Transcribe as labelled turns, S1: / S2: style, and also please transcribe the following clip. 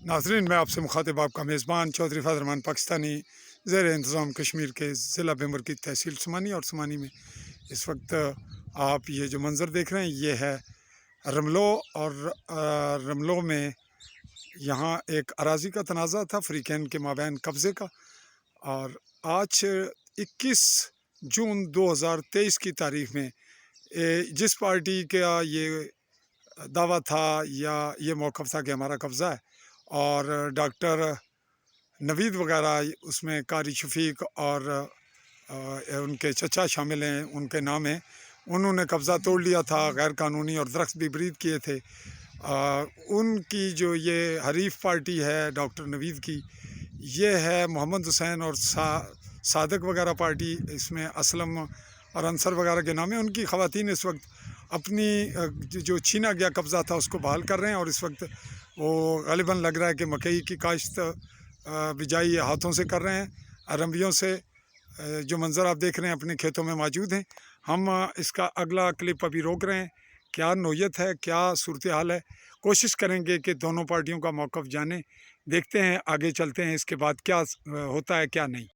S1: नाज़रीन, मैं आपसे मुखातिब आपका मेज़बान चौधरी फ़ज़ल रहमान पाकिस्तानी ज़ेर इंतज़ाम कश्मीर के ज़िला बेमर की तहसील सुमानी और सुमानी में इस वक्त आप ये जो मंज़र देख रहे हैं ये है रमलो। और रमलो में यहाँ एक अराज़ी का तनाज़ा था फ़रीक़ैन के माबैन कब्ज़े का। और आज 21 जून 2023 की तारीख़ में जिस पार्टी का ये दावा था या ये मौक़िफ़ था कि हमारा कब्ज़ा है और डॉक्टर नवीद वगैरह उसमें कारी शफ़ीक और उनके चचा शामिल हैं, उनके नाम हैं। उन्होंने कब्ज़ा तोड़ लिया था गैर कानूनी और दरख्त भी बरीद किए थे। उनकी जो ये हरीफ पार्टी है डॉक्टर नवीद की, ये है मोहम्मद हुसैन और सादक वगैरह पार्टी, इसमें असलम और अंसर वगैरह के नाम है। उनकी ख़वातीन इस वक्त अपनी जो छीना गया कब्ज़ा था उसको बहाल कर रहे हैं और इस वक्त वो ग़ालिबन लग रहा है कि मकई की काश्त बिजाई हाथों से कर रहे हैं, अरंबियों से। जो मंज़र आप देख रहे हैं अपने खेतों में मौजूद हैं। हम इसका अगला क्लिप अभी रोक रहे हैं। क्या नौयत है, क्या सूरत हाल है, कोशिश करेंगे कि दोनों पार्टियों का मौक़िफ़ जानें। देखते हैं, आगे चलते हैं, इसके बाद क्या होता है क्या नहीं।